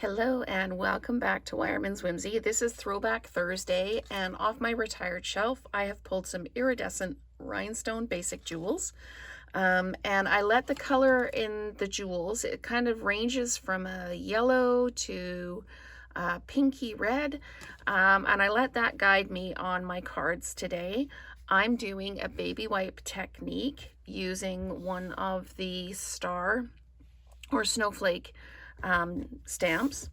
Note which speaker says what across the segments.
Speaker 1: Hello and welcome back to Wireman's Whimsy. This is Throwback Thursday, and off my retired shelf I have pulled some iridescent rhinestone basic jewels. And I let the color in the jewels, it kind of ranges from a yellow to pinky red, and I let that guide me on my cards today. I'm doing a baby wipe technique using one of the star or snowflake stamps,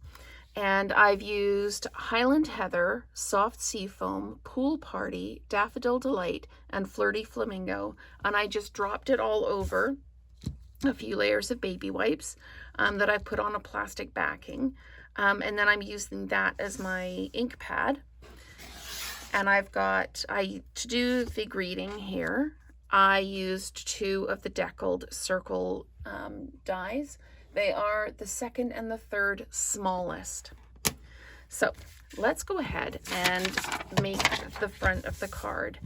Speaker 1: and I've used Highland Heather, Soft Seafoam, Pool Party, Daffodil Delight, and Flirty Flamingo, and I just dropped it all over a few layers of baby wipes that I've put on a plastic backing, and then I'm using that as my ink pad. And to do the greeting here, I used 2 of the deckled circle dies. They are the 2nd and the 3rd smallest. So let's go ahead and make the front of the card.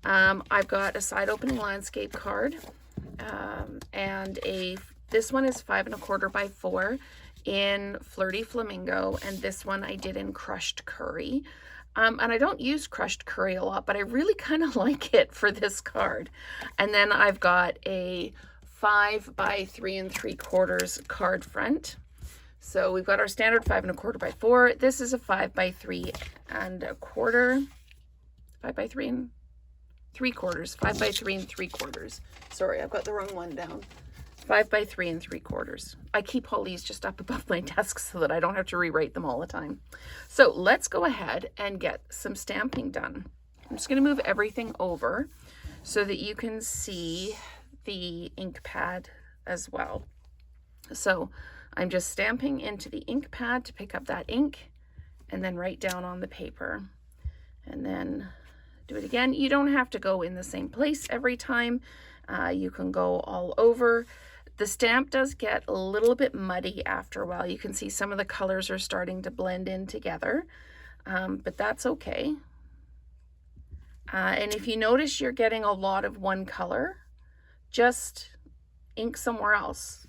Speaker 1: I've got a side opening landscape card, and this one is 5 1/4 by 4 in Flirty Flamingo, and this one I did in crushed curry. And I don't use crushed curry a lot, but I really kind of like it for this card. And then I've got a 5 by 3 3/4 card front. So we've got our standard 5 1/4 by 4. This is a 5 by 3 1/4. 5 by 3 3/4. 5 by 3 3/4. Sorry, I've got the wrong one down. 5 by 3 3/4. I keep all these just up above my desk so that I don't have to rewrite them all the time. So let's go ahead and get some stamping done. I'm just going to move everything over so that you can see the ink pad as well. So I'm just stamping into the ink pad to pick up that ink and then write down on the paper and then do it again. You don't have to go in the same place every time. You can go all over. The stamp does get a little bit muddy after a while. You can see some of the colors are starting to blend in together, but that's okay. And if you notice you're getting a lot of one color, just ink somewhere else.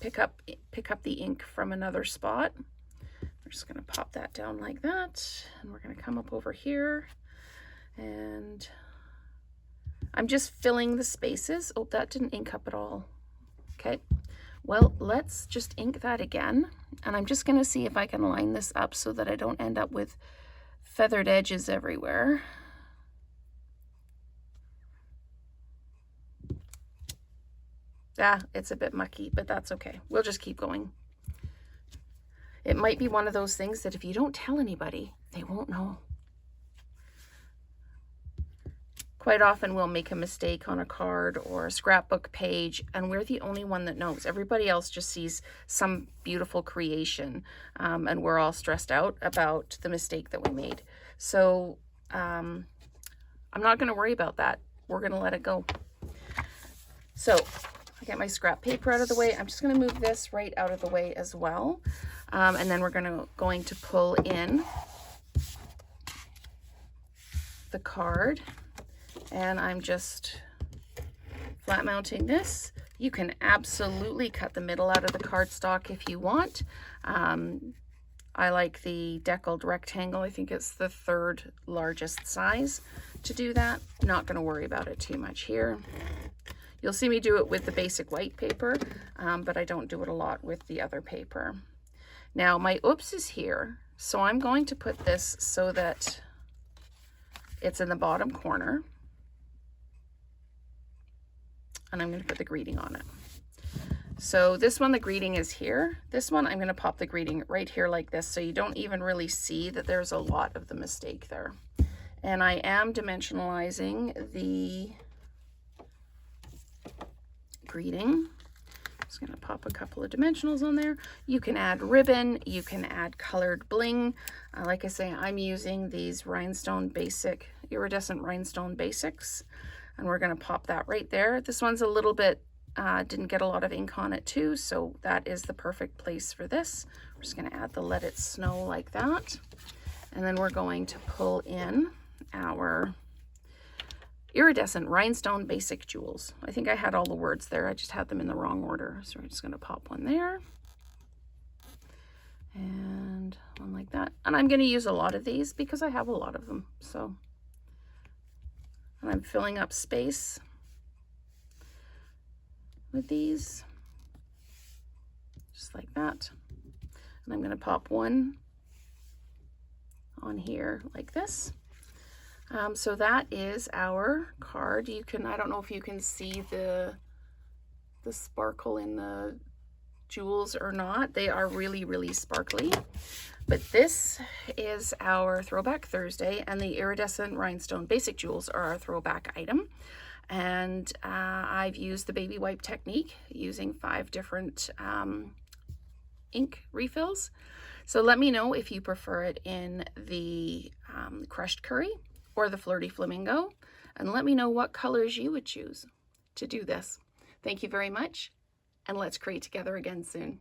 Speaker 1: Pick up the ink from another spot. We're just going to pop that down like that, and we're going to come up over here, and I'm just filling the spaces. Oh, that didn't ink up at all. Okay, well, let's just ink that again, and I'm just going to see if I can line this up so that I don't end up with feathered edges everywhere. It's a bit mucky, but that's okay. We'll just keep going. It might be one of those things that if you don't tell anybody, they won't know. Quite often we'll make a mistake on a card or a scrapbook page, and we're the only one that knows. Everybody else just sees some beautiful creation, and we're all stressed out about the mistake that we made. So I'm not going to worry about that. We're going to let it go. So I get my scrap paper out of the way. I'm just going to move this right out of the way as well. And then we're going to pull in the card, and I'm just flat mounting this. You can absolutely cut the middle out of the cardstock if you want. I like the deckled rectangle. I think it's the 3rd largest size to do that. Not going to worry about it too much here. You'll see me do it with the basic white paper, but I don't do it a lot with the other paper. Now my oops is here, so I'm going to put this so that it's in the bottom corner, and I'm going to put the greeting on it. So this one, the greeting is here. This one, I'm going to pop the greeting right here like this, so you don't even really see that there's a lot of the mistake there. And I am dimensionalizing the greeting. Just going to pop a couple of dimensionals on there. You can add ribbon, you can add colored bling. Like I say, I'm using these iridescent rhinestone basics, and we're going to pop that right there. This one's a little bit didn't get a lot of ink on it too, so that is the perfect place for this. We're just going to add the Let It Snow like that, and then we're going to pull in our iridescent rhinestone basic jewels. I think I had all the words there. I just had them in the wrong order. So we're just going to pop one there. like that. And I'm going to use a lot of these because I have a lot of them. So, and I'm filling up space with these, just like that. And I'm going to pop one on here like this. So that is our card. You can, I don't know if you can see the sparkle in the jewels or not. They are really, really sparkly. But this is our Throwback Thursday, and the iridescent rhinestone basic jewels are our throwback item. And I've used the baby wipe technique using 5 different ink refills. So let me know if you prefer it in the crushed curry or the flirty flamingo, and let me know what colors you would choose to do this. Thank you very much, and let's create together again soon.